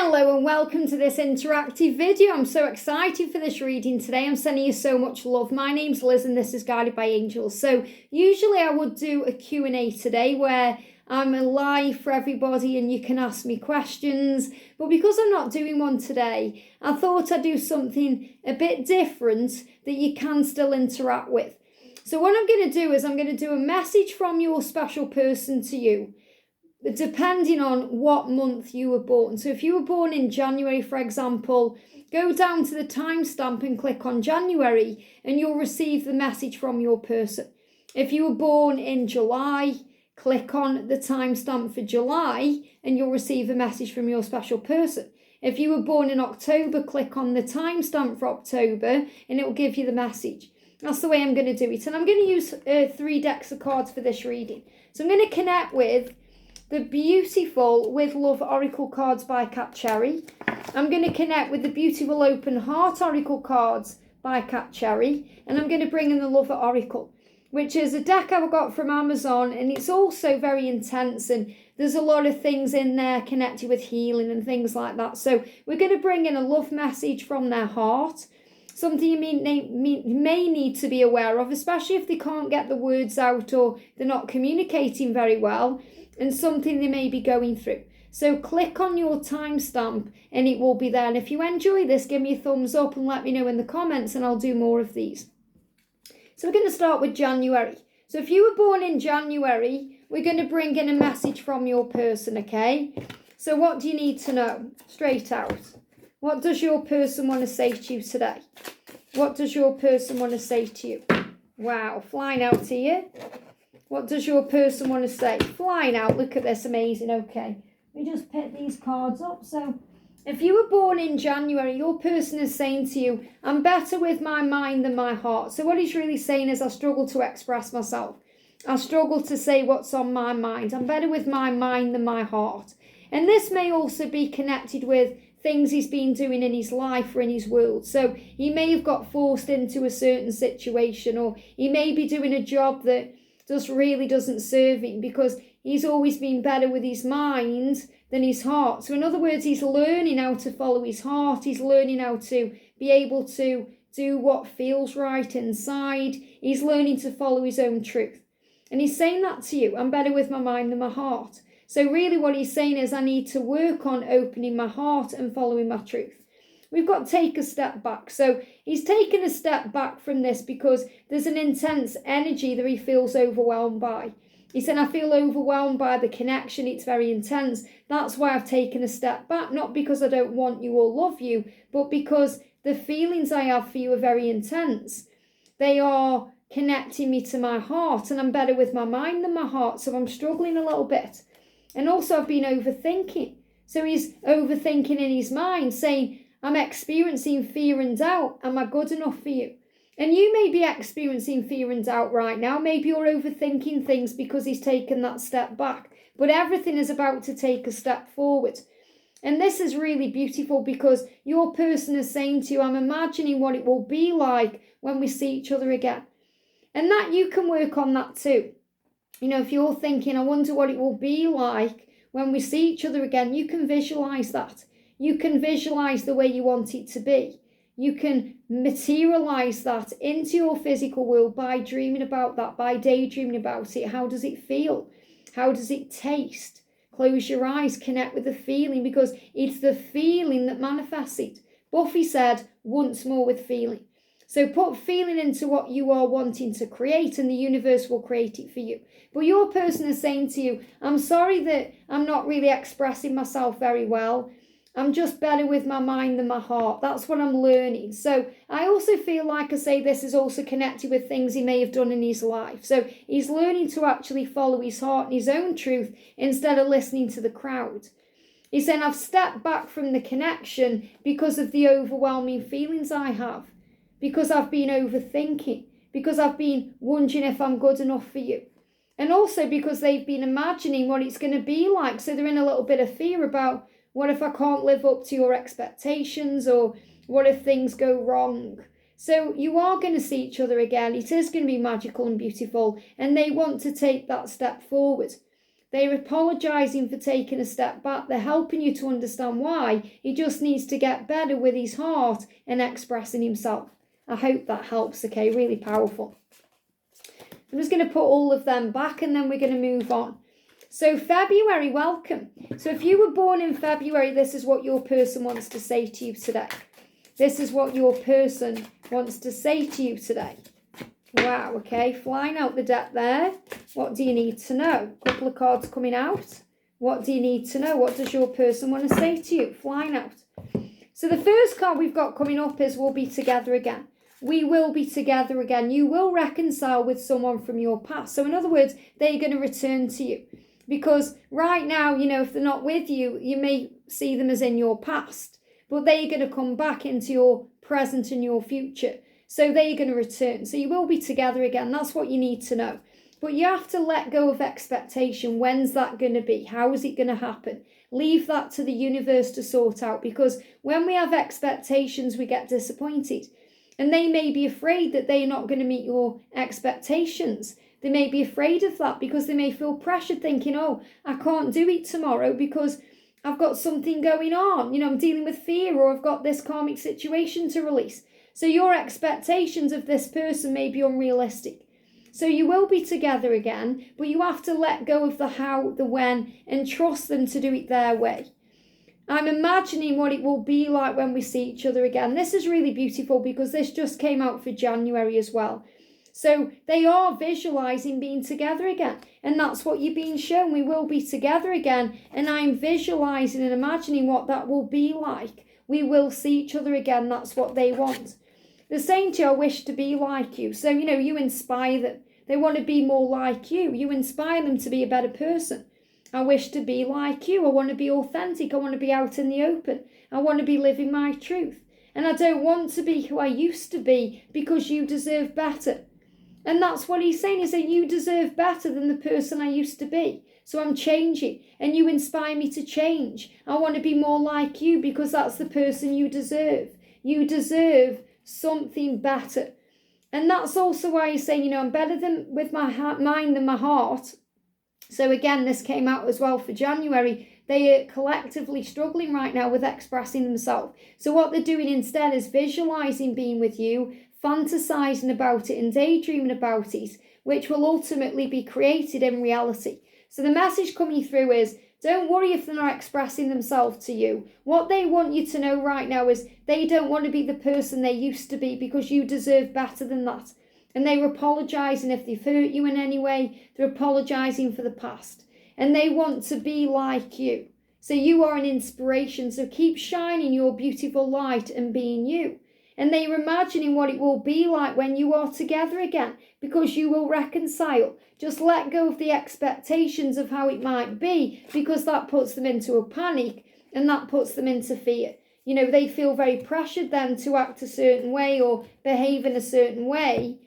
Hello and welcome to this interactive video. I'm so excited for this reading today. I'm sending you so much love. My name's Liz and this is Guided by Angels. So usually I would do a Q&A today where I'm live for everybody and you can ask me questions. But because I'm not doing one today, I thought I'd do something a bit different that you can still interact with. So what I'm going to do is I'm going to do a message from your special person to you, depending on what month you were born. So if you were born in January, for example, go down to the timestamp and click on January and you'll receive the message from your person. If you were born in July, click on the timestamp for July and you'll receive a message from your special person. If you were born in October, click on the timestamp for October and it will give you the message. That's the way I'm going to do it. And I'm going to use 3 decks of cards for this reading. So I'm going to connect with the beautiful With Love Oracle cards by Cat Cherry. I'm going to connect with the beautiful Open Heart Oracle cards by Cat Cherry. And I'm going to bring in the Lover Oracle, which is a deck I got from Amazon. And it's also very intense. And there's a lot of things in there connected with healing and things like that. So we're going to bring in a love message from their heart. Something you may need to be aware of, especially if they can't get the words out or they're not communicating very well, and something they may be going through. So click on your timestamp and it will be there. And if you enjoy this, give me a thumbs up and let me know in the comments and I'll do more of these. So we're going to start with January. So if you were born in January, we're going to bring in a message from your person, okay? So what do you need to know? Straight out. What does your person want to say to you today? What does your person want to say to you? Wow, flying out here. What does your person want to say? Flying out. Look at this. Amazing. Okay. We just pick these cards up. So if you were born in January, your person is saying to you, I'm better with my mind than my heart. So what he's really saying is I struggle to express myself. I struggle to say what's on my mind. I'm better with my mind than my heart. And this may also be connected with things he's been doing in his life or in his world. So he may have got forced into a certain situation, or he may be doing a job that just really doesn't serve him because he's always been better with his mind than his heart. So in other words, he's learning how to follow his heart. He's learning how to be able to do what feels right inside. He's learning to follow his own truth. And he's saying that to you. I'm better with my mind than my heart. So really what he's saying is I need to work on opening my heart and following my truth. We've got to take a step back. So he's taken a step back from this because there's an intense energy that he feels overwhelmed by. He said, I feel overwhelmed by the connection. It's very intense. That's why I've taken a step back. Not because I don't want you or love you, but because the feelings I have for you are very intense. They are connecting me to my heart, and I'm better with my mind than my heart. So I'm struggling a little bit. And also I've been overthinking. So he's overthinking in his mind, saying, I'm experiencing fear and doubt. Am I good enough for you? And you may be experiencing fear and doubt right now. Maybe you're overthinking things because he's taken that step back. But everything is about to take a step forward. And this is really beautiful because your person is saying to you, I'm imagining what it will be like when we see each other again. And that you can work on that too. You know, if you're thinking, I wonder what it will be like when we see each other again, you can visualize that. You can visualize the way you want it to be. You can materialize that into your physical world by dreaming about that, by daydreaming about it. How does it feel? How does it taste? Close your eyes, connect with the feeling, because it's the feeling that manifests it. Buffy said, once more with feeling. So put feeling into what you are wanting to create and the universe will create it for you. But your person is saying to you, I'm sorry that I'm not really expressing myself very well. I'm just better with my mind than my heart. That's what I'm learning. So I also feel like I say this is also connected with things he may have done in his life. So he's learning to actually follow his heart and his own truth instead of listening to the crowd. He's saying, I've stepped back from the connection because of the overwhelming feelings I have. Because I've been overthinking. Because I've been wondering if I'm good enough for you. And also because they've been imagining what it's going to be like. So they're in a little bit of fear about, what if I can't live up to your expectations, or what if things go wrong? So you are going to see each other again. It is going to be magical and beautiful, and they want to take that step forward. They're apologising for taking a step back. They're helping you to understand why. He just needs to get better with his heart and expressing himself. I hope that helps, okay? Really powerful. I'm just going to put all of them back and then we're going to move on. So February, welcome. So if you were born in February, this is what your person wants to say to you today. This is what your person wants to say to you today. Wow, okay, flying out the deck there. What do you need to know? A couple of cards coming out. What do you need to know? What does your person want to say to you? Flying out. So the first card we've got coming up is we'll be together again. We will be together again. You will reconcile with someone from your past. So in other words, they're going to return to you. Because right now, you know, if they're not with you, you may see them as in your past. But they're going to come back into your present and your future. So they're going to return. So you will be together again. That's what you need to know. But you have to let go of expectation. When's that going to be? How is it going to happen? Leave that to the universe to sort out. Because when we have expectations, we get disappointed. And they may be afraid that they're not going to meet your expectations. They may be afraid of that because they may feel pressured thinking, oh, I can't do it tomorrow because I've got something going on. You know, I'm dealing with fear or I've got this karmic situation to release. So your expectations of this person may be unrealistic. So you will be together again, but you have to let go of the how, the when, and trust them to do it their way. I'm imagining what it will be like when we see each other again. This is really beautiful because this just came out for January as well. So they are visualizing being together again. And that's what you're being shown. We will be together again. And I'm visualizing and imagining what that will be like. We will see each other again. That's what they want. They're saying to you, I wish to be like you. So, you know, you inspire them. They want to be more like you. You inspire them to be a better person. I wish to be like you. I want to be authentic. I want to be out in the open. I want to be living my truth. And I don't want to be who I used to be because you deserve better. And that's what he's saying. He's saying you deserve better than the person I used to be. So I'm changing. And you inspire me to change. I want to be more like you because that's the person you deserve. You deserve something better. And that's also why he's saying, you know, I'm better than with my mind than my heart. So again, this came out as well for January. They are collectively struggling right now with expressing themselves. So what they're doing instead is visualizing being with you, fantasizing about it and daydreaming about it, which will ultimately be created in reality. So the message coming through is, don't worry if they're not expressing themselves to you. What they want you to know right now is they don't want to be the person they used to be because you deserve better than that. And they're apologising if they've hurt you in any way. They're apologising for the past. And they want to be like you. So you are an inspiration. So keep shining your beautiful light and being you. And they're imagining what it will be like when you are together again, because you will reconcile. Just let go of the expectations of how it might be, because that puts them into a panic and that puts them into fear. You know, they feel very pressured then to act a certain way or behave in a certain way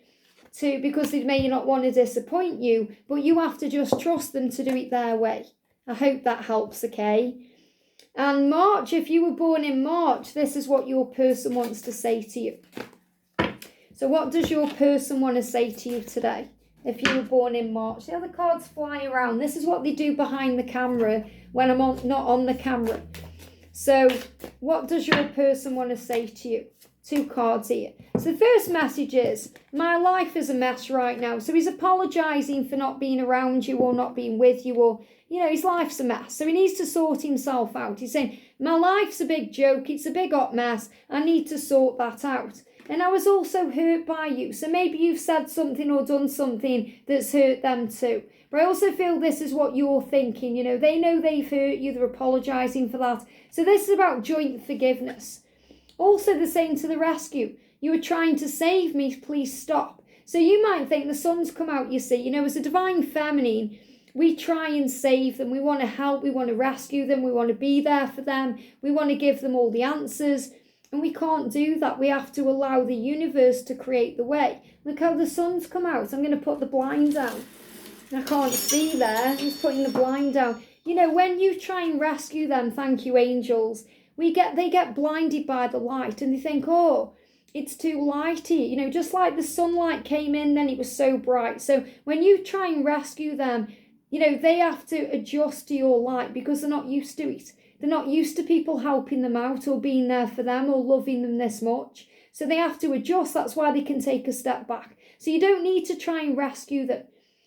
because they may not want to disappoint you, but you have to just trust them to do it their way. I hope that helps, okay? And March, if you were born in March, this is what your person wants to say to you. So what does your person want to say to you today? If you were born in March, the other cards fly around. This is what they do behind the camera when I'm not on the camera. So what does your person want to say to you? Two cards here. So the first message is, my life is a mess right now. So he's apologising for not being around you or not being with you, or, you know, his life's a mess. So he needs to sort himself out. He's saying, my life's a big joke. It's a big hot mess. I need to sort that out. And I was also hurt by you. So maybe you've said something or done something that's hurt them too. But I also feel this is what you're thinking. You know, they know they've hurt you. They're apologising for that. So this is about joint forgiveness. Also, they're saying to the rescue, you were trying to save me, please stop. So you might think the sun's come out, you see. You know, as a divine feminine, we try and save them. We want to help. We want to rescue them. We want to be there for them. We want to give them all the answers. And we can't do that. We have to allow the universe to create the way. Look how the sun's come out. So I'm going to put the blind down. I can't see there. I'm just putting the blind down. You know, when you try and rescue them, thank you, angels, they get blinded by the light and they think, oh, it's too lighty. You know, just like the sunlight came in, then it was so bright. So when you try and rescue them, they have to adjust to your light because they're not used to it. They're not used to people helping them out or being there for them or loving them this much. So they have to adjust. That's why they can take a step back. So you don't need to try and rescue them.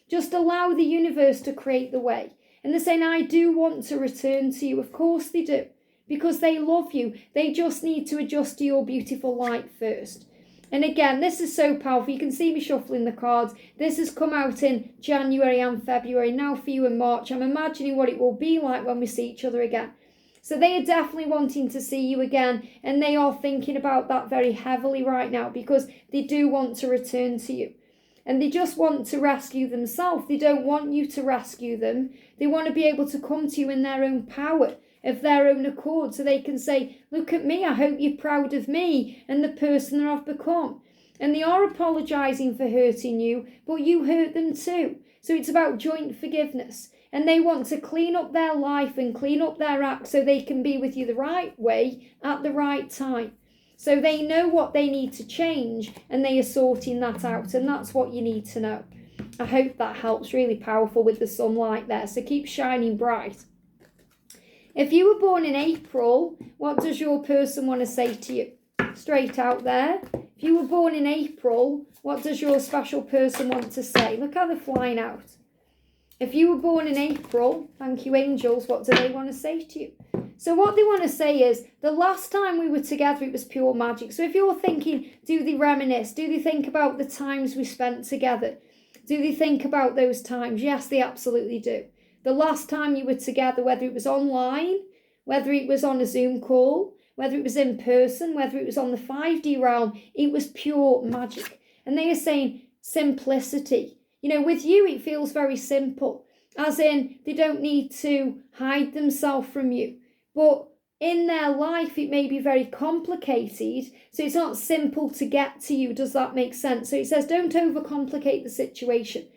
Just allow the universe to create the way. And they're saying, I do want to return to you. Of course they do. Because they love you. They just need to adjust to your beautiful light first. And again, this is so powerful. You can see me shuffling the cards. This has come out in January and February. Now for you in March. I'm imagining what it will be like when we see each other again. So they are definitely wanting to see you again. And they are thinking about that very heavily right now because they do want to return to you. And they just want to rescue themselves. They don't want you to rescue them. They want to be able to come to you in their own power, of their own accord, so they can say, look at me, I hope you're proud of me and the person that I've become. And they are apologising for hurting you, but you hurt them too. So it's about joint forgiveness. And they want to clean up their life and clean up their act so they can be with you the right way at the right time. So they know what they need to change and they are sorting that out. And that's what you need to know. I hope that helps. Really powerful with the sunlight there. So keep shining bright. If you were born in April, what does your person want to say to you? Straight out there. If you were born in April, what does your special person want to say? Look how they're flying out. If you were born in April, thank you angels, what do they want to say to you? So what they want to say is, the last time we were together, it was pure magic. So if you're thinking, do they reminisce? Do they think about the times we spent together? Do they think about those times? Yes, they absolutely do. The last time you were together, whether it was online, whether it was on a Zoom call, whether it was in person, whether it was on the 5D realm, it was pure magic. And they are saying simplicity. With you, it feels very simple. As in, they don't need to hide themselves from you. But in their life, it may be very complicated. So it's not simple to get to you. Does that make sense? So it says, don't overcomplicate the situation.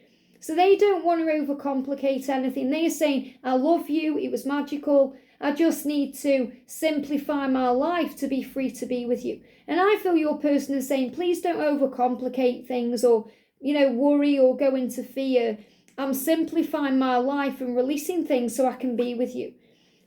So they don't want to overcomplicate anything. They are saying, I love you. It was magical. I just need to simplify my life to be free to be with you. And I feel your person is saying, please don't overcomplicate things or, worry or go into fear. I'm simplifying my life and releasing things so I can be with you.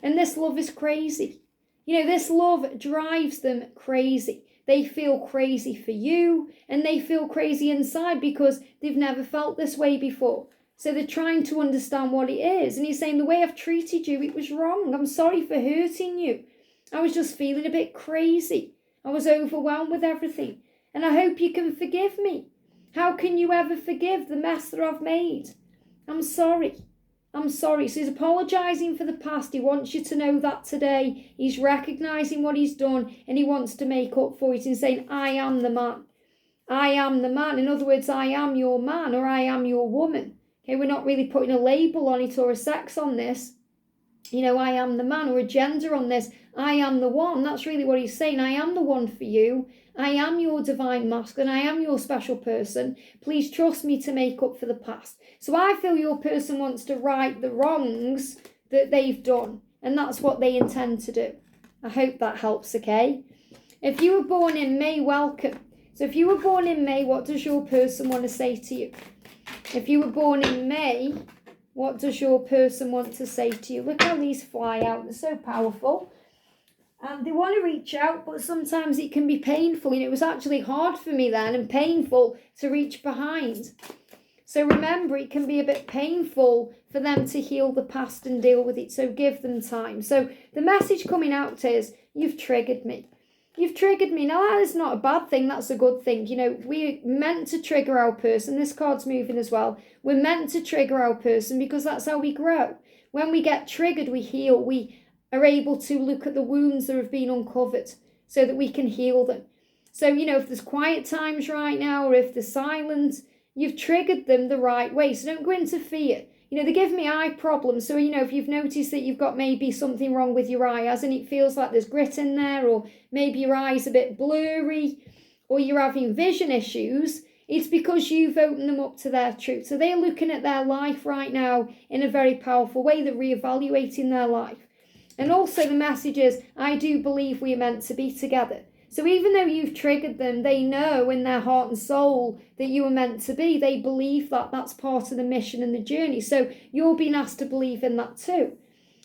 And this love is crazy. This love drives them crazy. They feel crazy for you and they feel crazy inside because they've never felt this way before. So they're trying to understand what it is. And he's saying, the way I've treated you, it was wrong. I'm sorry for hurting you. I was just feeling a bit crazy. I was overwhelmed with everything. And I hope you can forgive me. How can you ever forgive the mess that I've made? I'm sorry. I'm sorry. So he's apologising for the past. He wants you to know that today. He's recognising what he's done and he wants to make up for it and saying, I am the man. I am the man. In other words, I am your man or I am your woman. Okay, we're not really putting a label on it or a sex on this. I am the man or a gender on this. I am the one. That's really what he's saying. I am the one for you. I am your divine masculine. I am your special person. Please trust me to make up for the past. So I feel your person wants to right the wrongs that they've done. And that's what they intend to do. I hope that helps, okay? If you were born in May, welcome. So if you were born in May, what does your person want to say to you? If you were born in May, what does your person want to say to you? Look how these fly out. They're so powerful. And they want to reach out, but sometimes it can be painful. It was actually hard for me then and painful to reach behind. So remember, it can be a bit painful for them to heal the past and deal with it. So give them time. So the message coming out is, you've triggered me. You've triggered me. Now, that is not a bad thing. That's a good thing. We're meant to trigger our person. This card's moving as well. We're meant to trigger our person because that's how we grow. When we get triggered, we heal. We are able to look at the wounds that have been uncovered so that we can heal them. So, if there's quiet times right now or if there's silence, you've triggered them the right way. So don't go into fear. They give me eye problems. So, if you've noticed that you've got maybe something wrong with your eye, as in it feels like there's grit in there, or maybe your eye's a bit blurry, or you're having vision issues, it's because you've opened them up to their truth. So they're looking at their life right now in a very powerful way. They're reevaluating their life. And also the message is, I do believe we are meant to be together. So even though you've triggered them, they know in their heart and soul that you were meant to be. They believe that that's part of the mission and the journey. So you're being asked to believe in that too.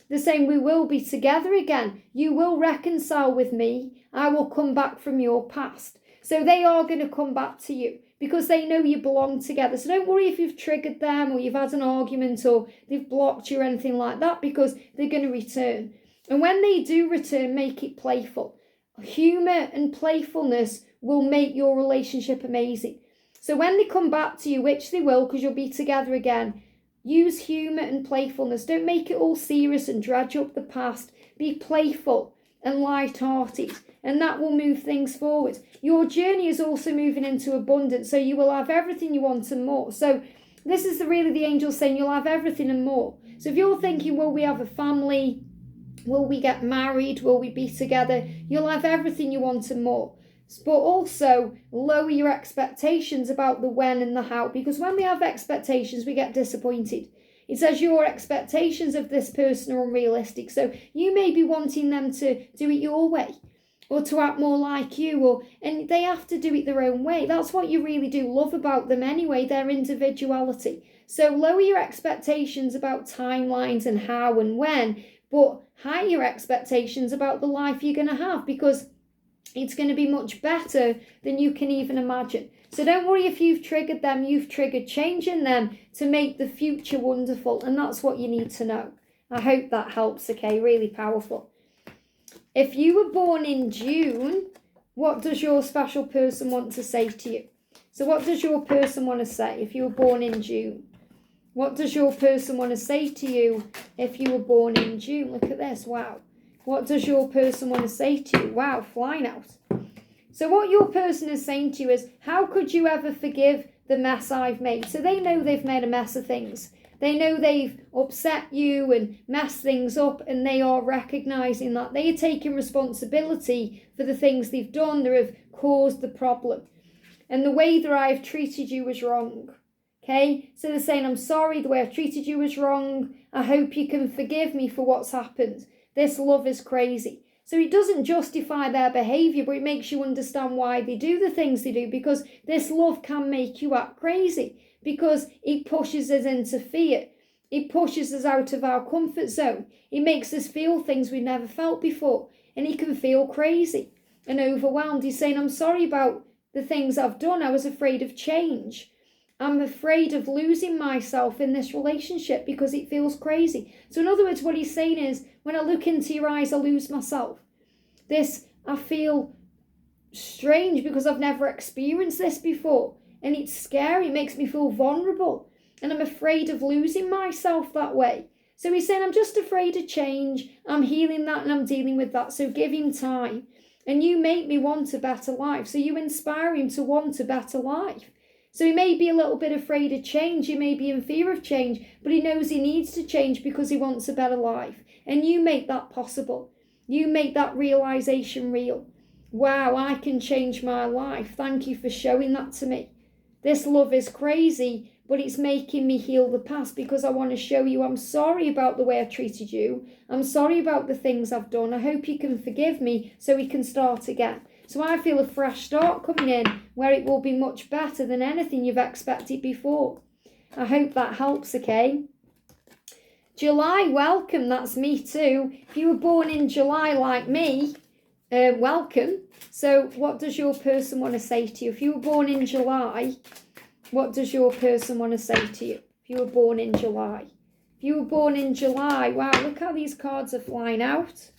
They're saying we will be together again. You will reconcile with me. I will come back from your past. So they are going to come back to you because they know you belong together. So don't worry if you've triggered them or you've had an argument or they've blocked you or anything like that, because they're going to return. And when they do return, make it playful. Humour and playfulness will make your relationship amazing. So when they come back to you, which they will because you'll be together again, use humour and playfulness. Don't make it all serious and dredge up the past. Be playful and light-hearted, and that will move things forward. Your journey is also moving into abundance, so you will have everything you want and more. So this is really the angel saying you'll have everything and more. So if you're thinking, will we have a family? Will we get married? Will we be together? You'll have everything you want and more. But also lower your expectations about the when and the how, because when we have expectations, we get disappointed. It says your expectations of this person are unrealistic. So you may be wanting them to do it your way or to act more like you, and they have to do it their own way. That's what you really do love about them anyway, their individuality. So lower your expectations about timelines and how and when, but higher your expectations about the life you're going to have, because it's going to be much better than you can even imagine. So don't worry if you've triggered them. You've triggered change in them to make the future wonderful. And that's what you need to know. I hope that helps, okay? Really powerful. If you were born in June, what does your special person want to say to you? So what does your person want to say if you were born in June? What does your person want to say to you if you were born in June? Look at this. Wow. What does your person want to say to you? Wow, flying out. So what your person is saying to you is, how could you ever forgive the mess I've made? So they know they've made a mess of things. They know they've upset you and messed things up, and they are recognising that. They are taking responsibility for the things they've done that have caused the problem. And the way that I've treated you was wrong. Okay? So they're saying, I'm sorry, the way I've treated you was wrong. I hope you can forgive me for what's happened. This love is crazy. So it doesn't justify their behaviour, but it makes you understand why they do the things they do, because this love can make you act crazy, because it pushes us into fear. It pushes us out of our comfort zone. It makes us feel things we've never felt before, and it can feel crazy and overwhelmed. He's saying, I'm sorry about the things I've done. I was afraid of change. I'm afraid of losing myself in this relationship because it feels crazy. So in other words, what he's saying is, when I look into your eyes, I lose myself. I feel strange because I've never experienced this before. And it's scary. It makes me feel vulnerable. And I'm afraid of losing myself that way. So he's saying, I'm just afraid of change. I'm healing that and I'm dealing with that. So give him time. And you make me want a better life. So you inspire him to want a better life. So he may be a little bit afraid of change. He may be in fear of change, but he knows he needs to change because he wants a better life. And you make that possible. You make that realization real. Wow, I can change my life. Thank you for showing that to me. This love is crazy, but it's making me heal the past, because I want to show you I'm sorry about the way I treated you. I'm sorry about the things I've done. I hope you can forgive me so we can start again. So I feel a fresh start coming in where it will be much better than anything you've expected before. I hope that helps, okay? July, welcome. That's me too. If you were born in July like me, welcome. So what does your person want to say to you? If you were born in July, what does your person want to say to you? If you were born in July. If you were born in July, wow, look how these cards are flying out.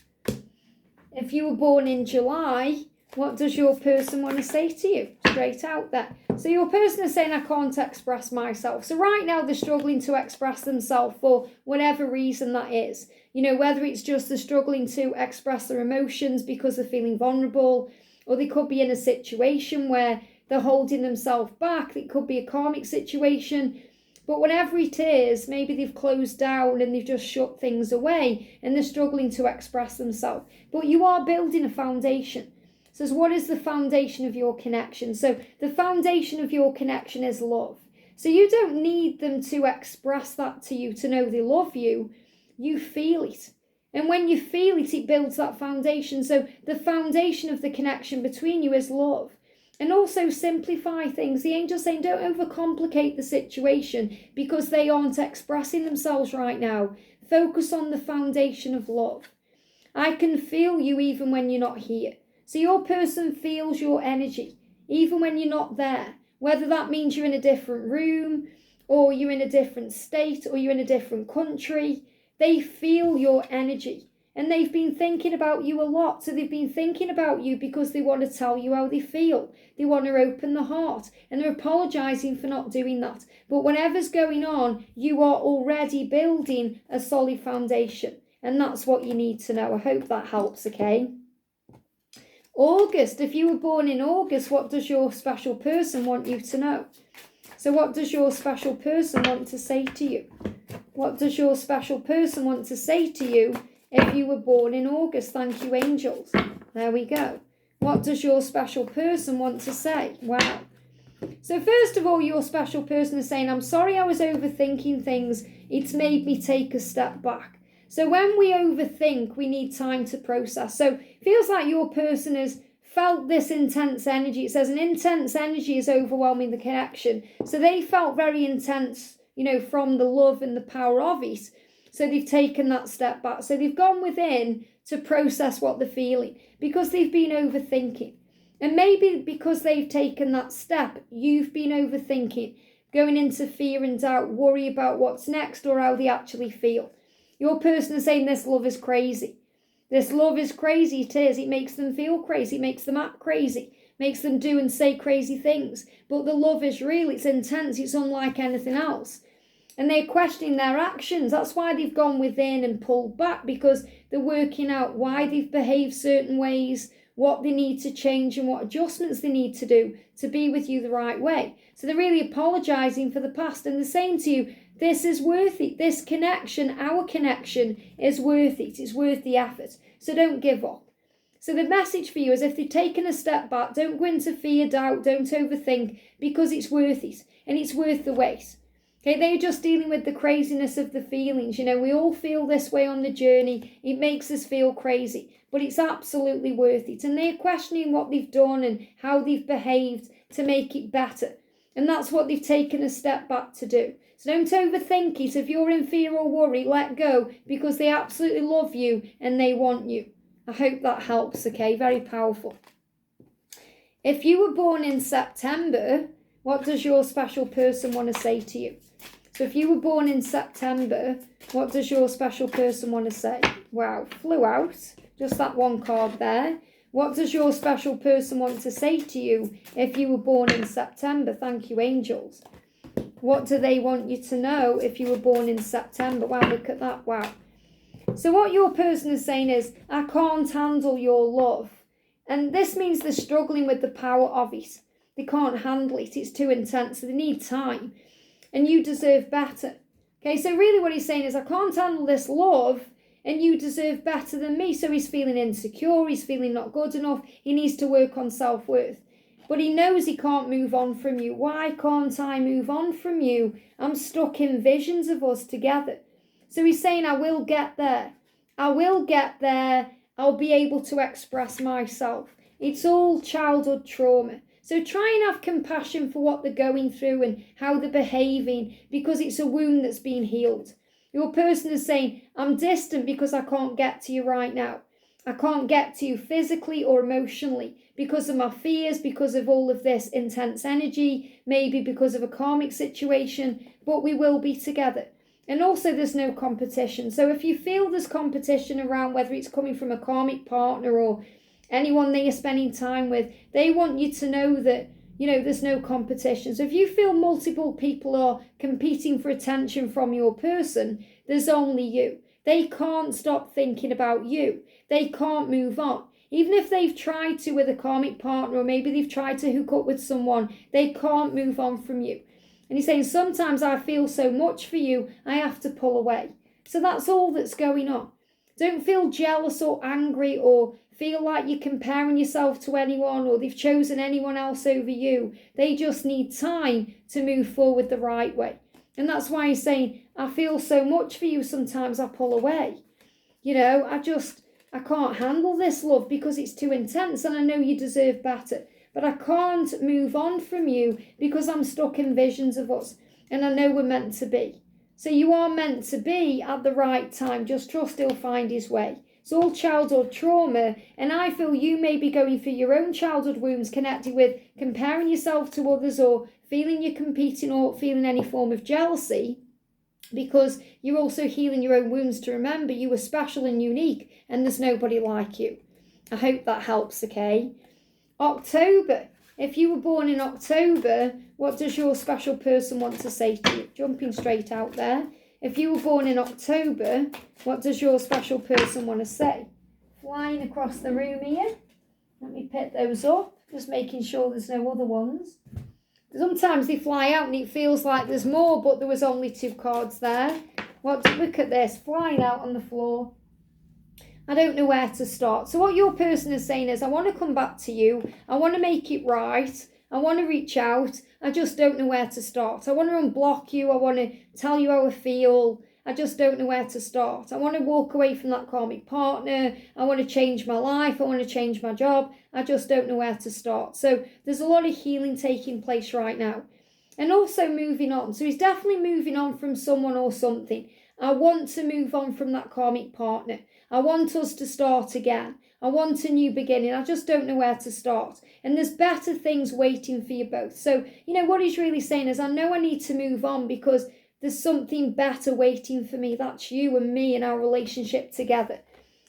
If you were born in July, what does your person want to say to you? Straight out there. So your person is saying, I can't express myself. So right now they're struggling to express themselves for whatever reason that is. You know, whether it's just they're struggling to express their emotions because they're feeling vulnerable, or they could be in a situation where they're holding themselves back. It could be a karmic situation. But whatever it is, maybe they've closed down and they've just shut things away and they're struggling to express themselves. But you are building a foundation. So what is the foundation of your connection? So the foundation of your connection is love. So you don't need them to express that to you to know they love you. You feel it. And when you feel it, it builds that foundation. So the foundation of the connection between you is love. And also simplify things. The angel's saying don't overcomplicate the situation because they aren't expressing themselves right now. Focus on the foundation of love. I can feel you even when you're not here. So your person feels your energy even when you're not there. Whether that means you're in a different room or you're in a different state or you're in a different country, they feel your energy. And they've been thinking about you a lot. So they've been thinking about you because they want to tell you how they feel. They want to open the heart. And they're apologizing for not doing that. But whatever's going on, you are already building a solid foundation. And that's what you need to know. I hope that helps, okay? August. If you were born in August, what does your special person want you to know? So what does your special person want to say to you? What does your special person want to say to you if you were born in August? Thank you, angels. There we go. What does your special person want to say? Wow. So first of all, your special person is saying, I'm sorry I was overthinking things. It's made me take a step back. So when we overthink, we need time to process. So it feels like your person has felt this intense energy. It says an intense energy is overwhelming the connection. So they felt very intense, from the love and the power of it. So they've taken that step back. So they've gone within to process what they're feeling because they've been overthinking. And maybe because they've taken that step, you've been overthinking, going into fear and doubt, worry about what's next or how they actually feel. Your person is saying this love is crazy. This love is crazy. It is. It makes them feel crazy. It makes them act crazy. Makes them do and say crazy things. But the love is real. It's intense. It's unlike anything else. And they're questioning their actions. That's why they've gone within and pulled back, because they're working out why they've behaved certain ways, what they need to change and what adjustments they need to do to be with you the right way. So they're really apologizing for the past, and they're saying to you, this is worth it. This connection, our connection, is worth it. It's worth the effort. So don't give up. So the message for you is, if they've taken a step back, don't go into fear, doubt, don't overthink, because it's worth it and it's worth the wait. Okay, they're just dealing with the craziness of the feelings. We all feel this way on the journey. It makes us feel crazy, but it's absolutely worth it. And they're questioning what they've done and how they've behaved to make it better. And that's what they've taken a step back to do. So don't overthink it. If you're in fear or worry, let go, because they absolutely love you and they want you. I hope that helps, okay? Very powerful. If you were born in September, what does your special person want to say to you? So if you were born in September, what does your special person want to say? Wow, flew out. Just that one card there. What does your special person want to say to you if you were born in September? Thank you, angels. What do they want you to know if you were born in September? Wow, look at that. Wow. So what your person is saying is, I can't handle your love. And this means they're struggling with the power of it. They can't handle it. It's too intense. So they need time. And you deserve better. Okay, so really what he's saying is, I can't handle this love and you deserve better than me. So he's feeling insecure. He's feeling not good enough. He needs to work on self-worth. But he knows he can't move on from you. Why can't I move on from you? I'm stuck in visions of us together. So he's saying, I will get there. I will get there. I'll be able to express myself. It's all childhood trauma. So try and have compassion for what they're going through and how they're behaving, because it's a wound that's been healed. Your person is saying, I'm distant because I can't get to you right now. I can't get to you physically or emotionally because of my fears, because of all of this intense energy, maybe because of a karmic situation, but we will be together. And also there's no competition. So if you feel there's competition around, whether it's coming from a karmic partner or anyone that you're spending time with, they want you to know that, there's no competition. So if you feel multiple people are competing for attention from your person, there's only you. They can't stop thinking about you. They can't move on. Even if they've tried to with a karmic partner, or maybe they've tried to hook up with someone, they can't move on from you. And he's saying, sometimes I feel so much for you, I have to pull away. So that's all that's going on. Don't feel jealous or angry or feel like you're comparing yourself to anyone or they've chosen anyone else over you. They just need time to move forward the right way. And that's why he's saying, I feel so much for you, sometimes I pull away. I can't handle this, love, because it's too intense and I know you deserve better. But I can't move on from you because I'm stuck in visions of us and I know we're meant to be. So you are meant to be at the right time. Just trust he'll find his way. It's all childhood trauma, and I feel you may be going through your own childhood wounds connected with comparing yourself to others or feeling you're competing or feeling any form of jealousy, because you're also healing your own wounds to remember you are special and unique and there's nobody like you. I hope that helps, okay? October. If you were born in October, what does your special person want to say to you? Jumping straight out there. If you were born in October, what does your special person want to say? Flying across the room here. Let me pick those up, just making sure there's no other ones. Sometimes they fly out and it feels like there's more, but there was only 2 cards there. Look at this, flying out on the floor. I don't know where to start. So what your person is saying is, I want to come back to you. I want to make it right. I want to reach out. I just don't know where to start. I want to unblock you. I want to tell you how I feel. I just don't know where to start. I want to walk away from that karmic partner. I want to change my life. I want to change my job. I just don't know where to start. So there's a lot of healing taking place right now. And also moving on. So he's definitely moving on from someone or something. I want to move on from that karmic partner. I want us to start again. I want a new beginning. I just don't know where to start. And there's better things waiting for you both. So, what he's really saying is, I know I need to move on because there's something better waiting for me. That's you and me and our relationship together.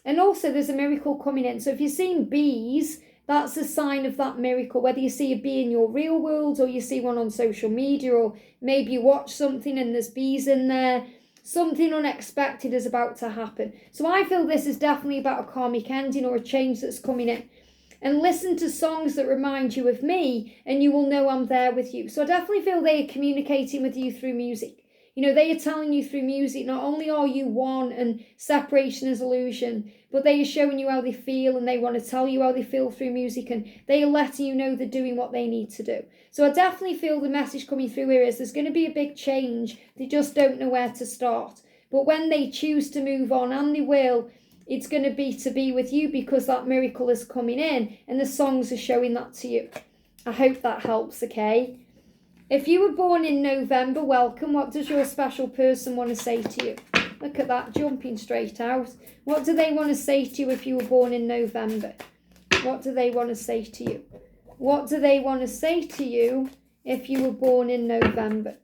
And also there's a miracle coming in. So if you're seeing bees, that's a sign of that miracle. Whether you see a bee in your real world or you see one on social media, or maybe you watch something and there's bees in there, something unexpected is about to happen. So I feel this is definitely about a karmic ending or a change that's coming in. And listen to songs that remind you of me and you will know I'm there with you. So I definitely feel they are communicating with you through music. They are telling you through music, not only are you one and separation is illusion, but they are showing you how they feel and they want to tell you how they feel through music, and they are letting you know they're doing what they need to do. So I definitely feel the message coming through here is there's going to be a big change. They just don't know where to start. But when they choose to move on, and they will, it's going to be with you because that miracle is coming in and the songs are showing that to you. I hope that helps, okay? If you were born in November, welcome. What does your special person want to say to you? Look at that, jumping straight out. What do they want to say to you if you were born in November? What do they want to say to you? What do they want to say to you if you were born in November?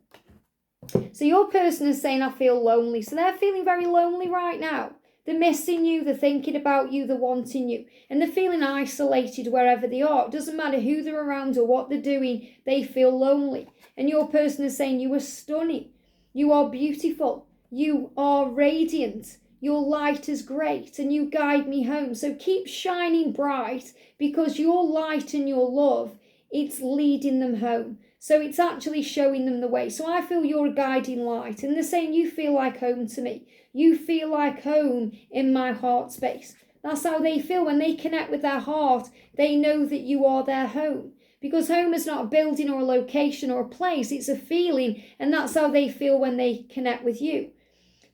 So your person is saying, I feel lonely. So they're feeling very lonely right now. They're missing you, they're thinking about you, they're wanting you. And they're feeling isolated wherever they are. It doesn't matter who they're around or what they're doing, they feel lonely. And your person is saying, you are stunning. You are beautiful. You are radiant. Your light is great and you guide me home. So keep shining bright because your light and your love, it's leading them home. So it's actually showing them the way. So I feel you're a guiding light. And they're saying, you feel like home to me. You feel like home in my heart space. That's how they feel. When they connect with their heart, they know that you are their home. Because home is not a building or a location or a place. It's a feeling. And that's how they feel when they connect with you.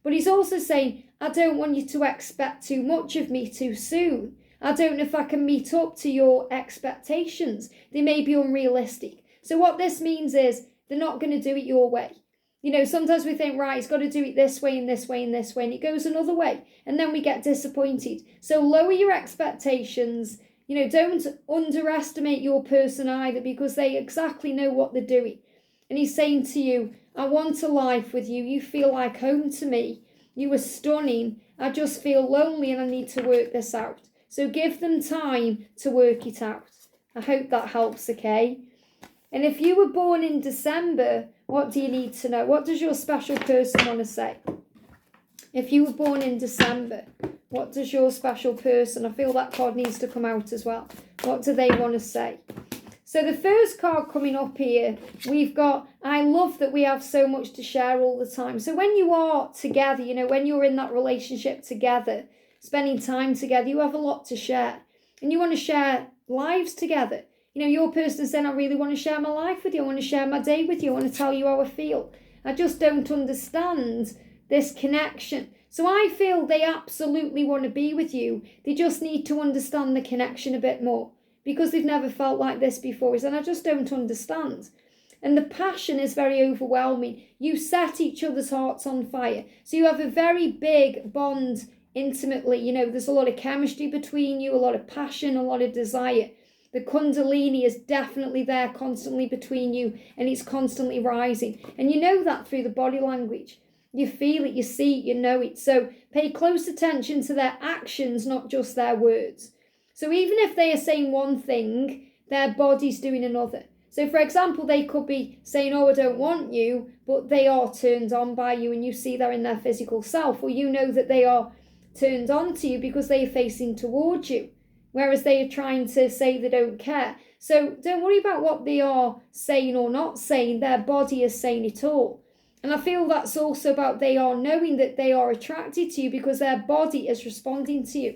But he's also saying, I don't want you to expect too much of me too soon. I don't know if I can meet up to your expectations. They may be unrealistic. So what this means is they're not going to do it your way. Sometimes we think, right, it's got to do it this way and this way and this way, and it goes another way. And then we get disappointed. So lower your expectations. Don't underestimate your person either, because they exactly know what they're doing. And he's saying to you, I want a life with you. You feel like home to me. You are stunning. I just feel lonely and I need to work this out. So give them time to work it out. I hope that helps, okay? And if you were born in December, what do you need to know? What does your special person want to say? If you were born in December, what does your special person, I feel that card needs to come out as well. What do they want to say? So the first card coming up here, we've got, I love that we have so much to share all the time. So when you are together, when you're in that relationship together, spending time together, you have a lot to share. And you want to share lives together. Your person is saying, I really want to share my life with you. I want to share my day with you. I want to tell you how I feel. I just don't understand this connection. So I feel they absolutely want to be with you. They just need to understand the connection a bit more because they've never felt like this before. And I just don't understand. And the passion is very overwhelming. You set each other's hearts on fire. So you have a very big bond intimately. You know, there's a lot of chemistry between you, a lot of passion, a lot of desire. The kundalini is definitely there constantly between you, and it's constantly rising. And you know that through the body language. You feel it, you see it, you know it. So pay close attention to their actions, not just their words. So even if they are saying one thing, their body's doing another. So for example, they could be saying, oh, I don't want you, but they are turned on by you and you see that in their physical self. Or you know that they are turned on to you because they are facing towards you, whereas they are trying to say they don't care. So don't worry about what they are saying or not saying. Their body is saying it all. And I feel that's also about they are knowing that they are attracted to you because their body is responding to you.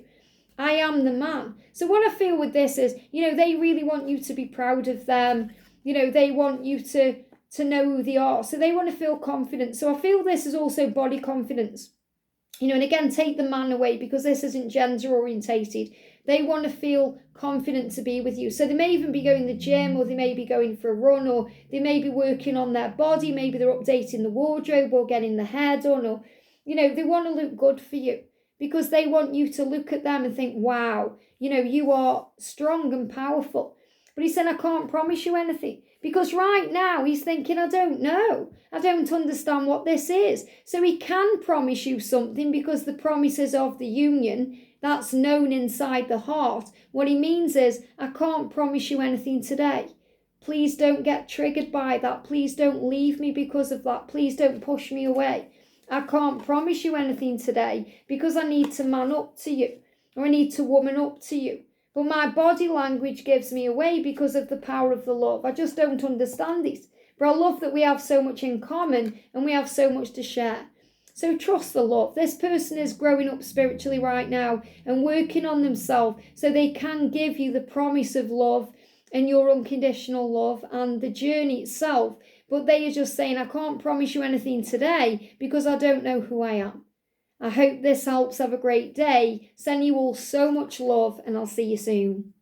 I am the man. So what I feel with this is, you know, they really want you to be proud of them. You know, they want you to know who they are. So they want to feel confident. So I feel this is also body confidence. You know, and again, take the man away because this isn't gender orientated. They want to feel confident to be with you. So they may even be going to the gym, or they may be going for a run, or they may be working on their body. Maybe they're updating the wardrobe or getting the hair done, or, you know, they want to look good for you because they want you to look at them and think, wow, you know, you are strong and powerful. But he said, I can't promise you anything. Because right now he's thinking, I don't know. I don't understand what this is. So he can promise you something because the promises of the union, that's known inside the heart. What he means is, I can't promise you anything today. Please don't get triggered by that. Please don't leave me because of that. Please don't push me away. I can't promise you anything today because I need to man up to you, or I need to woman up to you. But my body language gives me away because of the power of the love. I just don't understand it. But I love that we have so much in common and we have so much to share. So trust the love. This person is growing up spiritually right now and working on themselves so they can give you the promise of love and your unconditional love and the journey itself. But they are just saying, I can't promise you anything today because I don't know who I am. I hope this helps. Have a great day. Send you all so much love and I'll see you soon.